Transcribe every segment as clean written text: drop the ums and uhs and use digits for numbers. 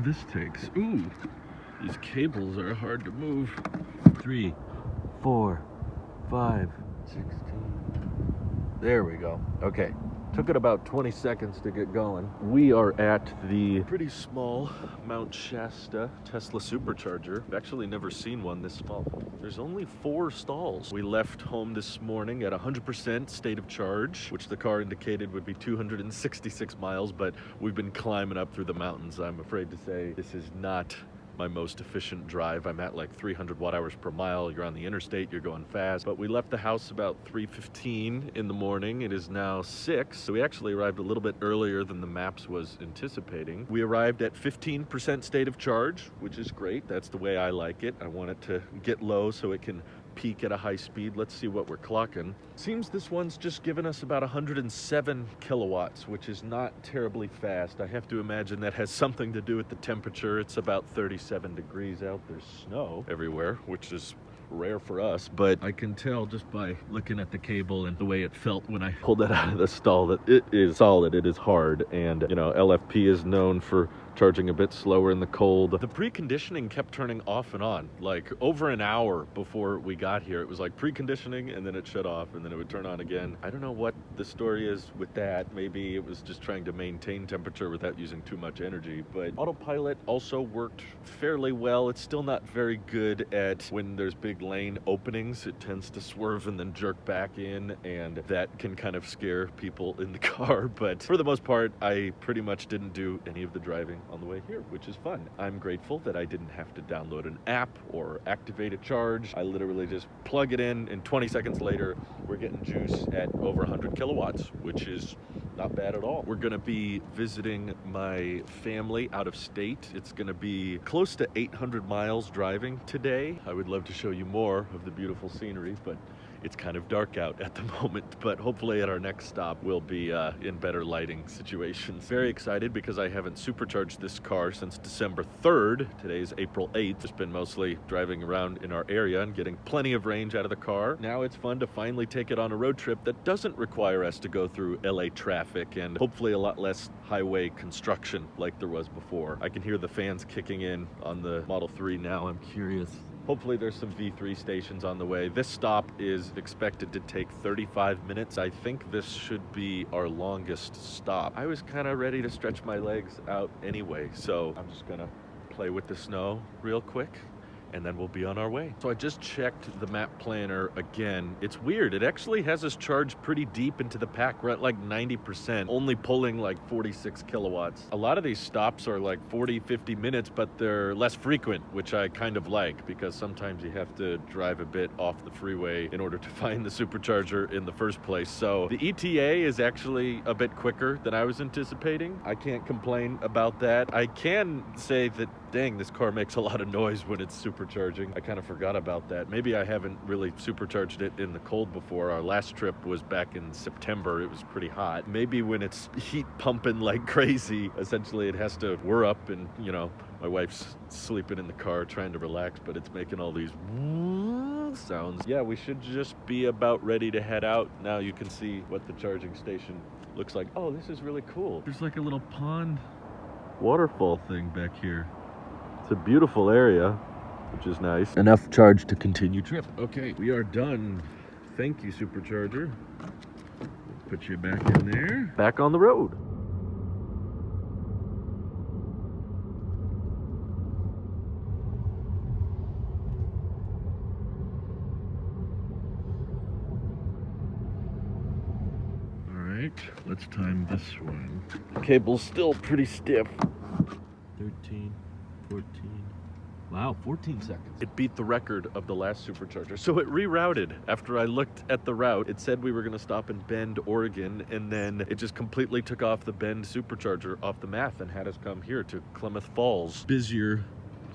this takes. Ooh, these cables are hard to move. 3, 4, 5, 16. There we go. Okay. Took it about 20 seconds to get going. We are at the pretty small Mount Shasta Tesla supercharger. I've actually never seen one this small. There's only 4 stalls. We left home this morning at 100% state of charge, which the car indicated would be 266 miles, but we've been climbing up through the mountains. I'm afraid to say this is not my most efficient drive. I'm at like 300 watt hours per mile. You're on the interstate, you're going fast. But we left the house about 3:15 in the morning. It is now 6, so we actually arrived a little bit earlier than the maps was anticipating. We arrived at 15% state of charge, which is great. That's the way I like it. I want it to get low so it can peak at a high speed. Let's see what we're clocking. Seems this one's just given us about 107 kilowatts, which is not terribly fast. I have to imagine that has something to do with the temperature. It's about 37 degrees out. There's snow everywhere, which is rare for us, but I can tell just by looking at the cable and the way it felt when I pulled that out of the stall that it is solid, it is hard, and you know, LFP is known for charging a bit slower in the cold. The preconditioning kept turning off and on, like over an hour before we got here. It was like preconditioning and then it shut off and then it would turn on again. I don't know what the story is with that. Maybe it was just trying to maintain temperature without using too much energy, but autopilot also worked fairly well. It's still not very good at when there's big lane openings. It tends to swerve and then jerk back in, and that can kind of scare people in the car. But for the most part, I pretty much didn't do any of the driving on the way here, which is fun. I'm grateful that I didn't have to download an app or activate a charge. I literally just plug it in, and 20 seconds later, we're getting juice at over 100 kilowatts, which is not bad at all. We're gonna be visiting my family out of state. It's gonna be close to 800 miles driving today. I would love to show you more of the beautiful scenery, but it's kind of dark out at the moment, but hopefully at our next stop we'll be in better lighting situations. Very excited because I haven't supercharged this car since December 3rd. Today's April 8th. Just been mostly driving around in our area and getting plenty of range out of the car. Now it's fun to finally take it on a road trip that doesn't require us to go through LA traffic and hopefully a lot less highway construction like there was before. I can hear the fans kicking in on the Model 3 now. I'm curious. Hopefully there's some V3 stations on the way. This stop is expected to take 35 minutes. I think this should be our longest stop. I was kind of ready to stretch my legs out anyway, so I'm just gonna play with the snow real quick and then we'll be on our way. So I just checked the map planner again. It's weird, it actually has us charged pretty deep into the pack. We're at like 90%, only pulling like 46 kilowatts. A lot of these stops are like 40, 50 minutes, but they're less frequent, which I kind of like because sometimes you have to drive a bit off the freeway in order to find the supercharger in the first place. So the ETA is actually a bit quicker than I was anticipating. I can't complain about that. I can say that, dang, this car makes a lot of noise when it's supercharging. I kind of forgot about that. Maybe I haven't really supercharged it in the cold before. Our last trip was back in September. It was pretty hot. Maybe when it's heat pumping like crazy, essentially it has to whir up and, you know, my wife's sleeping in the car trying to relax, but it's making all these sounds. Yeah, we should just be about ready to head out. Now you can see what the charging station looks like. Oh, this is really cool. There's like a little pond waterfall thing back here. It's a beautiful area, which is nice. Enough charge to continue trip. Okay, we are done. Thank you, supercharger. Put you back in there. Back on the road. All right, let's time this one. The cable's still pretty stiff. 13. 14. Wow, 14 seconds. It beat the record of the last supercharger. So it rerouted. After I looked at the route, it said we were gonna stop in Bend, Oregon, and then it just completely took off the Bend supercharger off the map and had us come here to Klamath Falls. Busier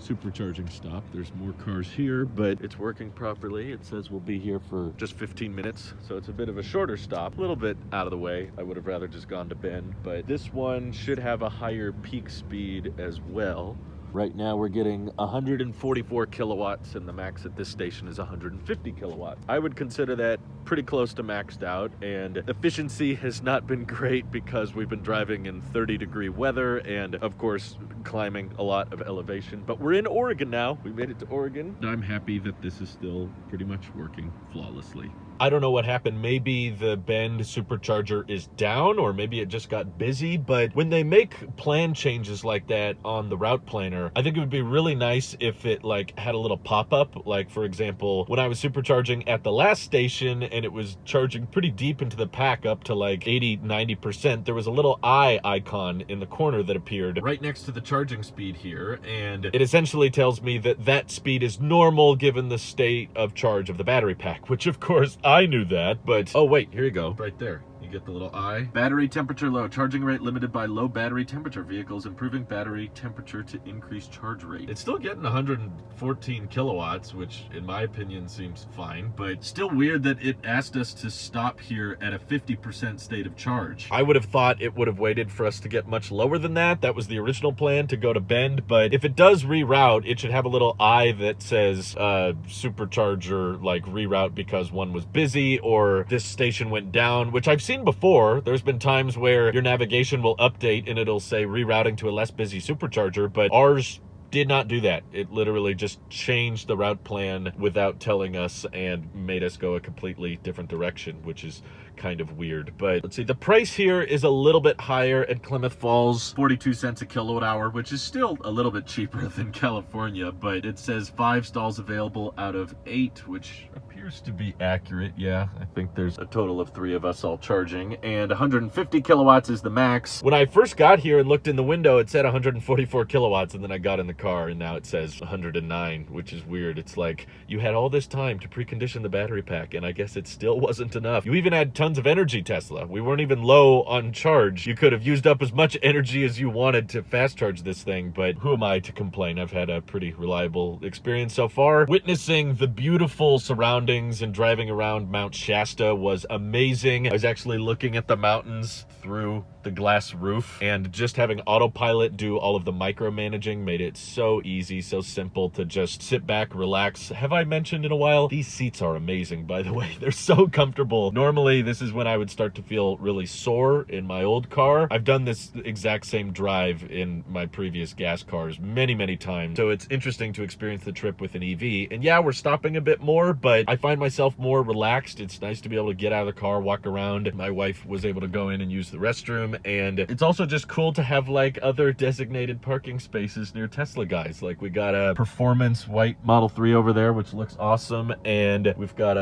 supercharging stop. There's more cars here, but it's working properly. It says we'll be here for just 15 minutes, so it's a bit of a shorter stop, a little bit out of the way. I would have rather just gone to Bend, but this one should have a higher peak speed as well. Right now we're getting 144 kilowatts and the max at this station is 150 kilowatts. I would consider that pretty close to maxed out, and efficiency has not been great because we've been driving in 30-degree weather and of course climbing a lot of elevation. But we're in Oregon now. We made it to Oregon. I'm happy that this is still pretty much working flawlessly. I don't know what happened. Maybe the Bend supercharger is down, or maybe it just got busy. But when they make plan changes like that on the route planner, I think it would be really nice if it like had a little pop-up. Like, for example, when I was supercharging at the last station and it was charging pretty deep into the pack up to like 80-90%, there was a little eye icon in the corner that appeared right next to the charging speed here, and it essentially tells me that that speed is normal given the state of charge of the battery pack, which of course I knew that, but oh wait, here you go, right there. You get the little eye. Battery temperature low. Charging rate limited by low battery temperature vehicles. Improving battery temperature to increase charge rate. It's still getting 114 kilowatts, which in my opinion seems fine, but still weird that it asked us to stop here at a 50% state of charge. I would have thought it would have waited for us to get much lower than that. That was the original plan, to go to Bend, but if it does reroute, it should have a little eye that says supercharger, like reroute because one was busy or this station went down, which I've seen before. There's been times where your navigation will update and it'll say rerouting to a less busy supercharger, but ours did not do that. It literally just changed the route plan without telling us and made us go a completely different direction, which is kind of weird. But let's see, the price here is a little bit higher at Klamath Falls, 42 cents a kilowatt hour, which is still a little bit cheaper than California, but it says 5 stalls available out of 8, which appears to be accurate. Yeah, I think there's a total of 3 of us all charging, and 150 kilowatts is the max. When I first got here and looked in the window, it said 144 kilowatts, and then I got in the car and now it says 109, which is weird. It's like you had all this time to precondition the battery pack and I guess it still wasn't enough. You even had tons of energy, Tesla. We weren't even low on charge. You could have used up as much energy as you wanted to fast charge this thing, but who am I to complain? I've had a pretty reliable experience so far. Witnessing the beautiful surroundings and driving around Mount Shasta was amazing. I was actually looking at the mountains through the glass roof, and just having autopilot do all of the micromanaging made it so easy, so simple to just sit back, relax. Have I mentioned in a while? These seats are amazing, by the way. They're so comfortable. Normally, this is when I would start to feel really sore in my old car. I've done this exact same drive in my previous gas cars many, many times. So it's interesting to experience the trip with an EV. And yeah, we're stopping a bit more, but I find myself more relaxed. It's nice to be able to get out of the car, walk around. My wife was able to go in and use the restroom, and it's also just cool to have like other designated parking spaces near Tesla guys. Like we got a performance white Model 3 over there, which looks awesome, and we've got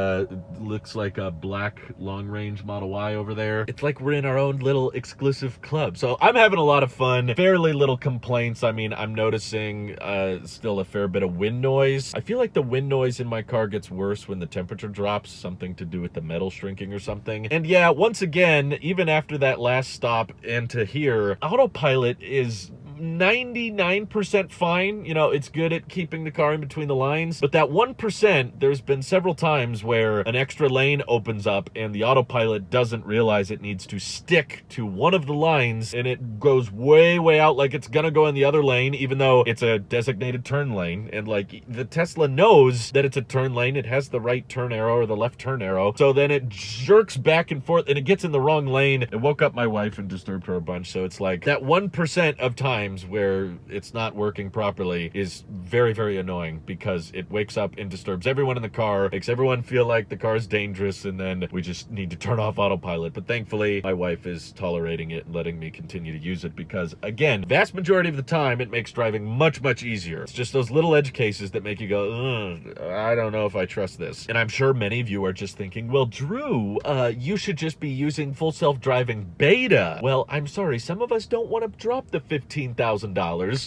looks like a black long range Model Y over there. It's like we're in our own little exclusive club. So I'm having a lot of fun. Fairly little complaints. I mean, I'm noticing still a fair bit of wind noise. I feel like the wind noise in my car gets worse when the temperature drops, something to do with the metal shrinking or something. And yeah, once again, even after that last stop and to here, autopilot is 99% fine. You know, it's good at keeping the car in between the lines, but that 1%, there's been several times where an extra lane opens up and the autopilot doesn't realize it needs to stick to one of the lines, and it goes way out like it's gonna go in the other lane, even though it's a designated turn lane. And like the Tesla knows that it's a turn lane, it has the right turn arrow or the left turn arrow, so then it jerks back and forth and it gets in the wrong lane. It woke up my wife and disturbed her a bunch. So it's like that 1% of times where it's not working properly is very annoying, because it wakes up and disturbs everyone in the car, makes everyone feel like the car is dangerous, and then we just need to turn off autopilot. But thankfully my wife is tolerating it and letting me continue to use it, because again, vast majority of the time it makes driving much easier. It's just those little edge cases that make you go, I don't know if I trust this. And I'm sure many of you are just thinking, well, Drew, you should just be using full self-driving beta. Well, I'm sorry, some of us don't want to drop the $15,000.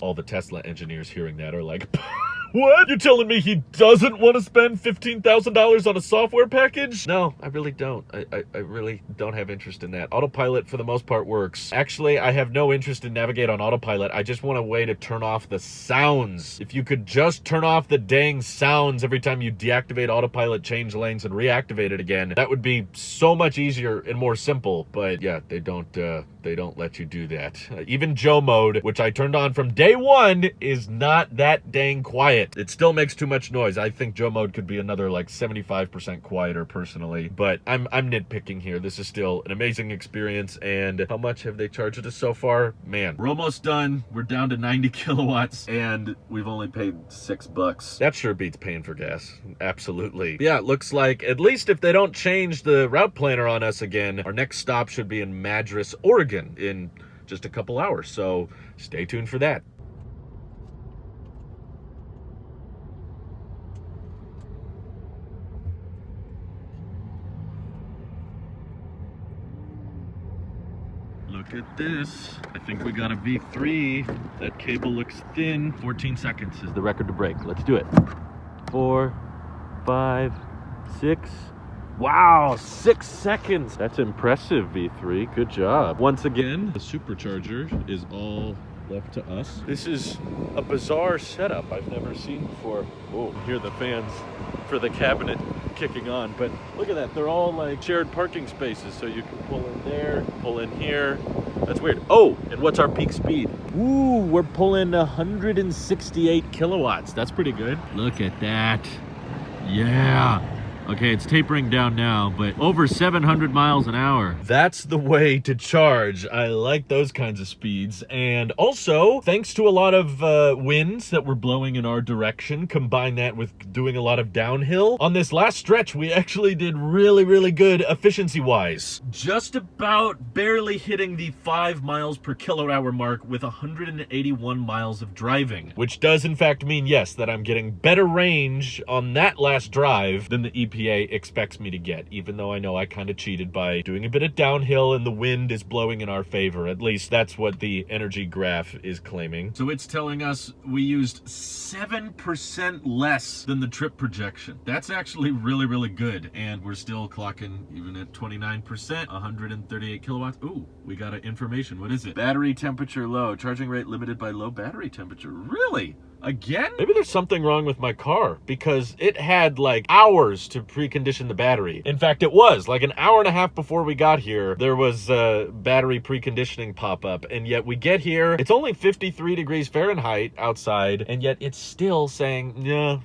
All the Tesla engineers hearing that are like, What? You're telling me he doesn't want to spend $15,000 on a software package? No, I really don't. I really don't have interest in that. Autopilot, for the most part, works. Actually, I have no interest in Navigate on Autopilot. I just want a way to turn off the sounds. If you could just turn off the dang sounds every time you deactivate Autopilot, change lanes, and reactivate it again, that would be so much easier and more simple. But yeah, they don't let you do that. Even Joe mode, which I turned on from day one, is not that dang quiet. It still makes too much noise. I think Joe mode could be another like 75% quieter personally, but I'm nitpicking here. This is still an amazing experience. And how much have they charged us so far? Man, we're almost done. We're down to 90 kilowatts and we've only paid $6. That sure beats paying for gas. Absolutely. Yeah, it looks like, at least if they don't change the route planner on us again, our next stop should be in Madras, Oregon in just a couple hours. So stay tuned for that. Look at this. I think we got a V3. That cable looks thin. 14 seconds is the record to break. Let's do it. 4, 5, 6. Wow, 6 seconds. That's impressive, V3. Good job. Once again, the supercharger is all left to us. This is a bizarre setup I've never seen before. Oh, hear the fans for the cabinet kicking on, but look at that. They're all like shared parking spaces, so you can pull in there, pull in here. That's weird. Oh, and what's our peak speed? Ooh, we're pulling 168 kilowatts. That's pretty good. Look at that. Yeah. Okay, it's tapering down now, but over 700 miles an hour. That's the way to charge. I like those kinds of speeds. And also, thanks to a lot of winds that were blowing in our direction, combine that with doing a lot of downhill, on this last stretch, we actually did really, really good efficiency-wise. Just about barely hitting the 5 miles per kilowatt hour mark with 181 miles of driving, which does in fact mean, yes, that I'm getting better range on that last drive than the EPA expects me to get, even though I know I kind of cheated by doing a bit of downhill and the wind is blowing in our favor. At least that's what the energy graph is claiming. So it's telling us we used 7% less than the trip projection. That's actually really, really good. And we're still clocking even at 29%, 138 kilowatts. Ooh, we got information. What is it? Battery temperature low. Charging rate limited by low battery temperature. Really? Again? Maybe there's something wrong with my car because it had like hours to precondition the battery. In fact, it was like an hour and a half before we got here. There was a battery preconditioning pop up, and yet we get here. It's only 53 degrees Fahrenheit outside, and yet it's still saying, no,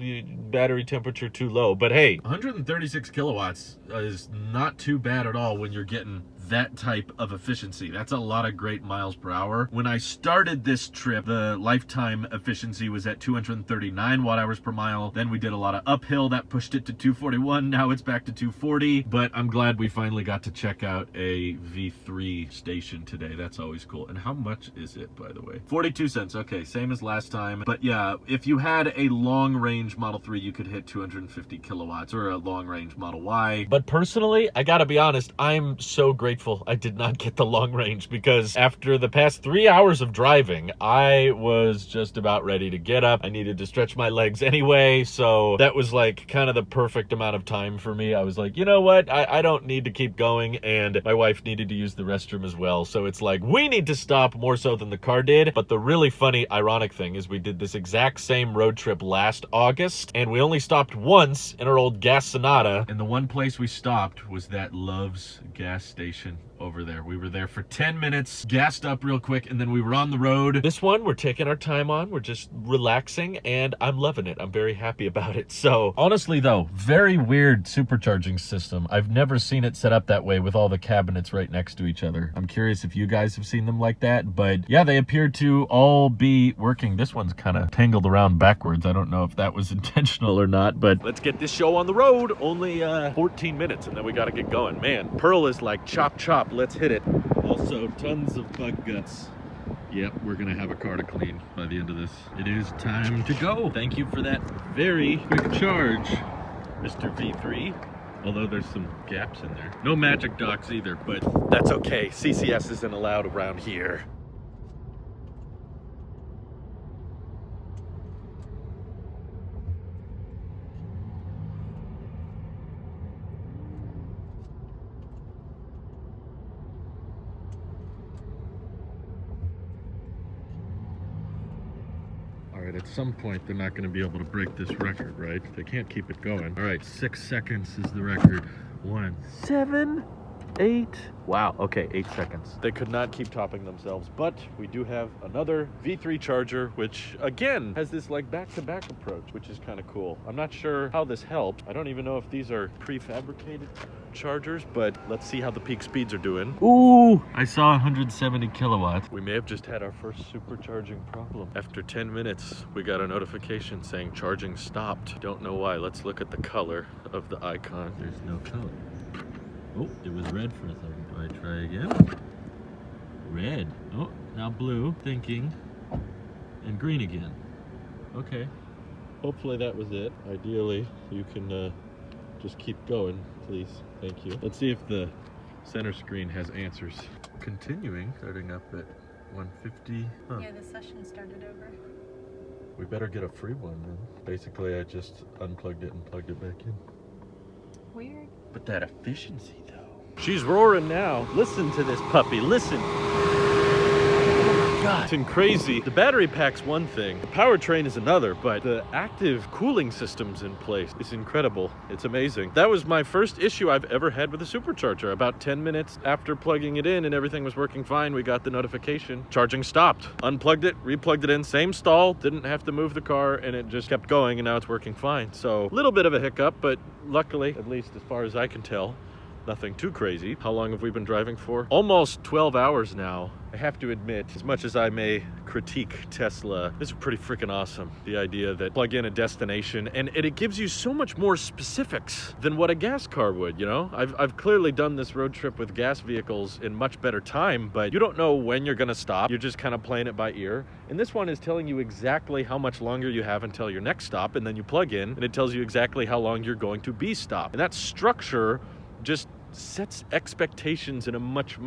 battery temperature too low. But hey, 136 kilowatts is not too bad at all when you're getting that type of efficiency. That's a lot of great miles per hour. When I started this trip, the lifetime efficiency was at 239 watt hours per mile. Then we did a lot of uphill that pushed it to 241. Now it's back to 240, but I'm glad we finally got to check out a V3 station today. That's always cool. And how much is it, by the way? 42 cents. Okay, same as last time. But yeah, if you had a long range Model 3, you could hit 250 kilowatts, or a long range Model Y. But personally, I gotta be honest, I'm so grateful I did not get the long range, because after the past 3 hours of driving, I was just about ready to get up. I needed to stretch my legs anyway, so that was like kind of the perfect amount of time for me. I was like, you know what? I don't need to keep going, and my wife needed to use the restroom as well, so it's like we need to stop more so than the car did. But the really funny, ironic thing is we did this exact same road trip last August, and we only stopped once in our old gas Sonata, and the one place we stopped was that Love's gas station over there. We were there for 10 minutes, gassed up real quick, and then we were on the road. This one, we're taking our time on. We're just relaxing, and I'm loving it. I'm very happy about it. So honestly though, very weird supercharging system. I've never seen it set up that way with all the cabinets right next to each other. I'm curious if you guys have seen them like that, but yeah, they appear to all be working. This one's kind of tangled around backwards. I don't know if that was intentional or not, but let's get this show on the road. Only 14 minutes, and then we got to get going. Man, Pearl is like chop chop. Let's hit it. Also, tons of bug guts. Yep, we're gonna have a car to clean by the end of this. It is time to go. Thank you for that very quick charge, Mr. V3. Although there's some gaps in there. No magic docks either, but that's okay. CCS isn't allowed around here. right, at some point they're not going to be able to break this record, right? They can't keep it going. All right, 6 seconds is the record. 1, 7, 8. Wow, okay, 8 seconds. They could not keep topping themselves, but we do have another V3 charger, which again has this like back-to-back approach, which is kind of cool. I'm not sure how this helps. I don't even know if these are prefabricated chargers, but let's see how the peak speeds are doing. Ooh, I saw 170 kilowatts. We may have just had our first supercharging problem. After 10 minutes, we got a notification saying charging stopped. Don't know why. Let's look at the color of the icon. There's no color. Oh, it was red for a second. Do I try again? Red. Oh, now blue, thinking, and green again. Okay. Hopefully that was it. Ideally, you can just keep going, please. Thank you. Let's see if the center screen has answers. Continuing, starting up at 150. Huh. Yeah, the session started over. We better get a free one then. Basically, I just unplugged it and plugged it back in. Weird. But that efficiency, though. She's roaring now. Listen to this puppy. Listen. Oh my God. It's crazy. The battery pack's one thing. The powertrain is another, but the active cooling system's in place. It's incredible. It's amazing. That was my first issue I've ever had with a supercharger. About 10 minutes after plugging it in and everything was working fine, we got the notification. Charging stopped. Unplugged it, replugged it in, same stall, didn't have to move the car, and it just kept going, and now it's working fine. So a little bit of a hiccup, but luckily, at least as far as I can tell, nothing too crazy. How long have we been driving for? Almost 12 hours now. I have to admit, as much as I may critique Tesla, this is pretty freaking awesome. The idea that plug in a destination and it gives you so much more specifics than what a gas car would, you know? I've clearly done this road trip with gas vehicles in much better time, but you don't know when you're gonna stop. You're just kind of playing it by ear. And this one is telling you exactly how much longer you have until your next stop, and then you plug in and it tells you exactly how long you're going to be stopped. And that structure just sets expectations in a much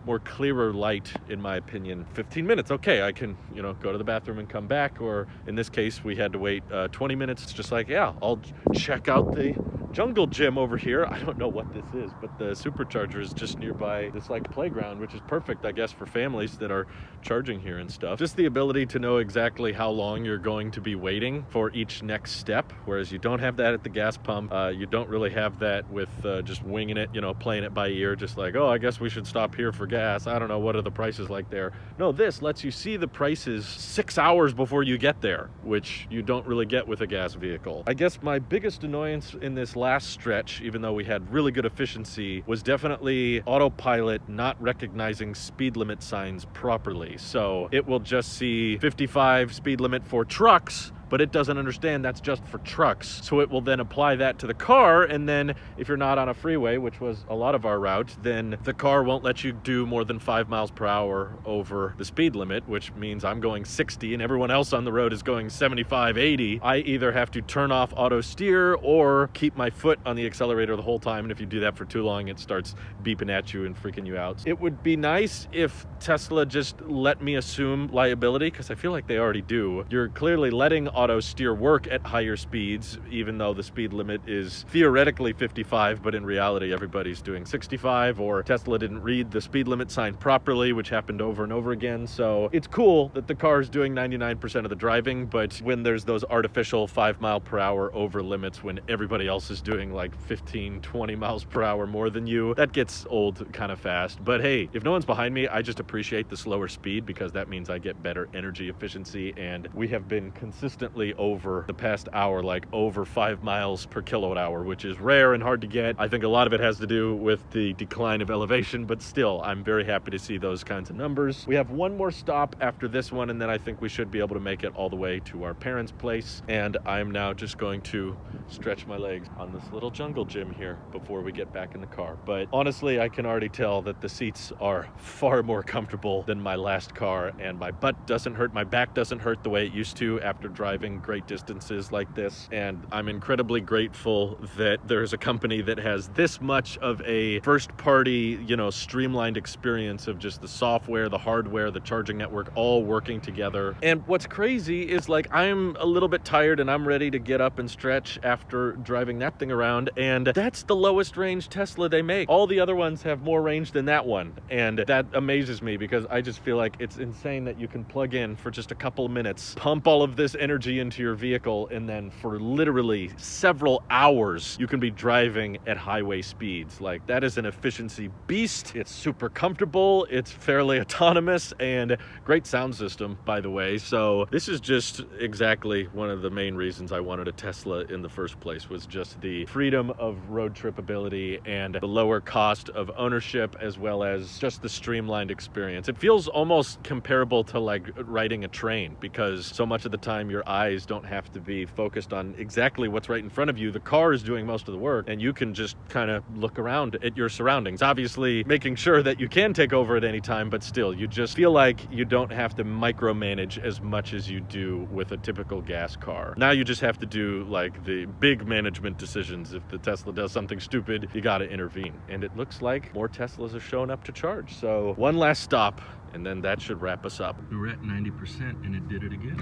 more clearer light, in my opinion. 15 minutes, okay, I can, you know, go to the bathroom and come back, or in this case, we had to wait 20 minutes. It's just like, yeah, I'll check out the jungle gym over here. I don't know what this is, but the supercharger is just nearby this like playground, which is perfect, I guess, for families that are charging here and stuff. Just the ability to know exactly how long you're going to be waiting for each next step, whereas you don't have that at the gas pump. You don't really have that with just winging it, you know, playing it by ear, just like, oh, I guess we should stop here for gas. I don't know, what are the prices like there? No, this lets you see the prices 6 hours before you get there, which you don't really get with a gas vehicle. I guess my biggest annoyance in this last stretch, even though we had really good efficiency, was definitely autopilot not recognizing speed limit signs properly. So it will just see 55 speed limit for trucks, but it doesn't understand that's just for trucks. So it will then apply that to the car, and then if you're not on a freeway, which was a lot of our route, then the car won't let you do more than 5 miles per hour over the speed limit, which means I'm going 60 and everyone else on the road is going 75, 80. I either have to turn off auto steer or keep my foot on the accelerator the whole time, and if you do that for too long, it starts beeping at you and freaking you out. It would be nice if Tesla just let me assume liability, because I feel like they already do. You're clearly letting auto steer work at higher speeds, even though the speed limit is theoretically 55, but in reality everybody's doing 65, or Tesla didn't read the speed limit sign properly, which happened over and over again. So it's cool that the car is doing 99% of the driving, but when there's those artificial 5 mile per hour over limits when everybody else is doing like 15, 20 miles per hour more than you, that gets old kind of fast. But hey, if no one's behind me, I just appreciate the slower speed, because that means I get better energy efficiency, and we have been consistently over the past hour, like over 5 miles per kilowatt hour, which is rare and hard to get. I think a lot of it has to do with the decline of elevation, but still, I'm very happy to see those kinds of numbers. We have one more stop after this one, and then I think we should be able to make it all the way to our parents' place, and I'm now just going to stretch my legs on this little jungle gym here before we get back in the car. But honestly, I can already tell that the seats are far more comfortable than my last car, and my butt doesn't hurt, my back doesn't hurt the way it used to after driving driving great distances like this, and I'm incredibly grateful that there's a company that has this much of a first-party, streamlined experience of just the software, the hardware, the charging network all working together. And what's crazy is, like, I'm a little bit tired and I'm ready to get up and stretch after driving that thing around, and that's the lowest range Tesla they make. All the other ones have more range than that one, and that amazes me because I just feel like it's insane that you can plug in for just a couple of minutes, pump all of this energy into your vehicle, and then for literally several hours you can be driving at highway speeds. Like, that is an efficiency beast. It's super comfortable, it's fairly autonomous, and great sound system, by the way. So this is just exactly one of the main reasons I wanted a Tesla in the first place, was just the freedom of road trip ability and the lower cost of ownership, as well as just the streamlined experience. It feels almost comparable to like riding a train, because so much of the time your eyes don't have to be focused on exactly what's right in front of you. The car is doing most of the work, and you can just kind of look around at your surroundings, obviously making sure that you can take over at any time, but still, you just feel like you don't have to micromanage as much as you do with a typical gas car. Now you just have to do like the big management decisions. If the Tesla does something stupid, you got to intervene. And it looks like more Teslas are showing up to charge. So one last stop, and then that should wrap us up. We were at 90% and it did it again.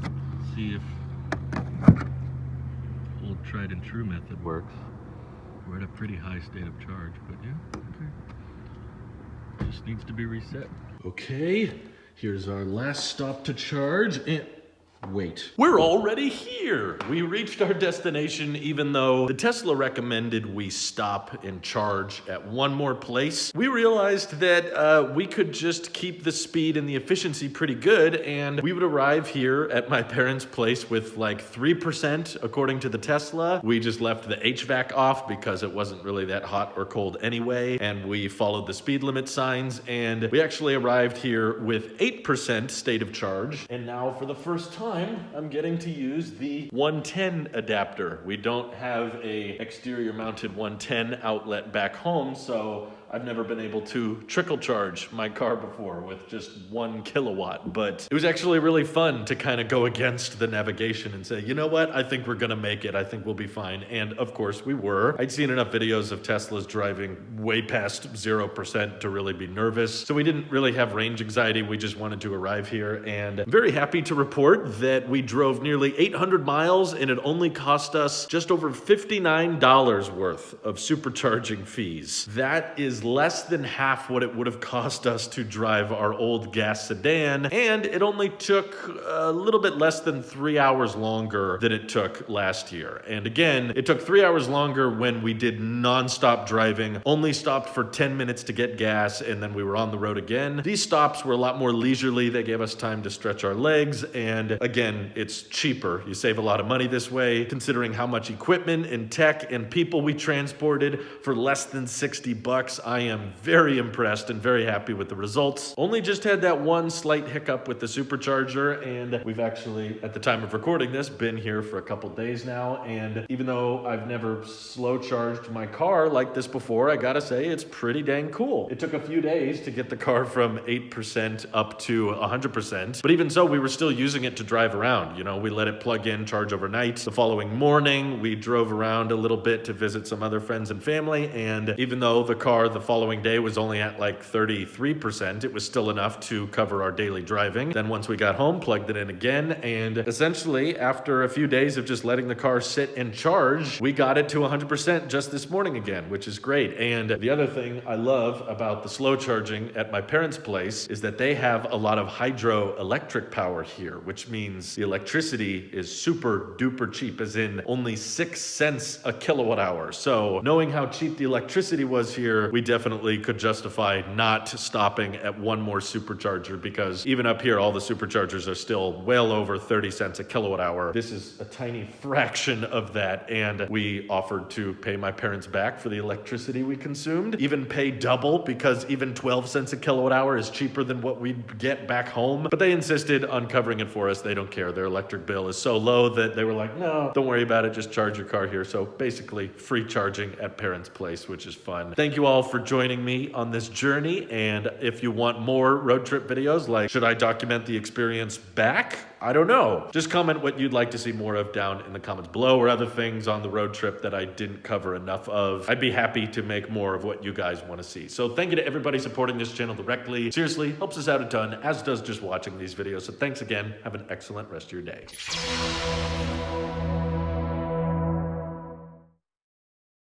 Let's see if old tried and true method works. We're at a pretty high state of charge, but yeah, okay. Just needs to be reset. Okay, here's our last stop to charge, and wait. We're already here! We reached our destination, even though the Tesla recommended we stop and charge at one more place. We realized that we could just keep the speed and the efficiency pretty good, and we would arrive here at my parents' place with like 3% according to the Tesla. We just left the HVAC off because it wasn't really that hot or cold anyway, and we followed the speed limit signs, and we actually arrived here with 8% state of charge. And now for the first time, I'm getting to use the 110 adapter. We don't have a exterior mounted 110 outlet back home, so I've never been able to trickle charge my car before with just 1 kilowatt, but it was actually really fun to kind of go against the navigation and say, you know what, I think we're gonna make it, I think we'll be fine. And of course we were. I'd seen enough videos of Teslas driving way past 0% to really be nervous, so we didn't really have range anxiety. We just wanted to arrive here, and I'm very happy to report that we drove nearly 800 miles and it only cost us just over $59 worth of supercharging fees. That is less than half what it would have cost us to drive our old gas sedan, and it only took a little bit less than 3 hours longer than it took last year. And again, it took 3 hours longer when we did non-stop driving, only stopped for 10 minutes to get gas, and then we were on the road again. These stops were a lot more leisurely. They gave us time to stretch our legs, and again, it's cheaper. You save a lot of money this way, considering how much equipment and tech and people we transported for less than 60 bucks. I am very impressed and very happy with the results. Only just had that one slight hiccup with the supercharger, and we've actually, at the time of recording this, been here for a couple days now, and even though I've never slow charged my car like this before, I gotta say it's pretty dang cool. It took a few days to get the car from 8% up to 100%, but even so, we were still using it to drive around. You know, we let it plug in, charge overnight. The following morning, we drove around a little bit to visit some other friends and family, and even though the car the following day was only at like 33%, it was still enough to cover our daily driving. Then once we got home, plugged it in again, and essentially after a few days of just letting the car sit and charge, we got it to 100% just this morning again, which is great. And the other thing I love about the slow charging at my parents' place is that they have a lot of hydroelectric power here, which means the electricity is super duper cheap, as in only 6 cents a kilowatt hour. So knowing how cheap the electricity was here, we definitely could justify not stopping at one more supercharger, because even up here, all the superchargers are still well over 30 cents a kilowatt hour. This is a tiny fraction of that, and we offered to pay my parents back for the electricity we consumed, even pay double, because even 12 cents a kilowatt hour is cheaper than what we'd get back home. But they insisted on covering it for us. They don't care. Their electric bill is so low that they were like, no, don't worry about it. Just charge your car here. So basically free charging at parents' place, which is fun. Thank you all for for joining me on this journey. And if you want more road trip videos, like should I document the experience back? I don't know. Just comment what you'd like to see more of down in the comments below, or other things on the road trip that I didn't cover enough of. I'd be happy to make more of what you guys want to see. So thank you to everybody supporting this channel directly. Seriously, helps us out a ton, as does just watching these videos. So thanks again. Have an excellent rest of your day.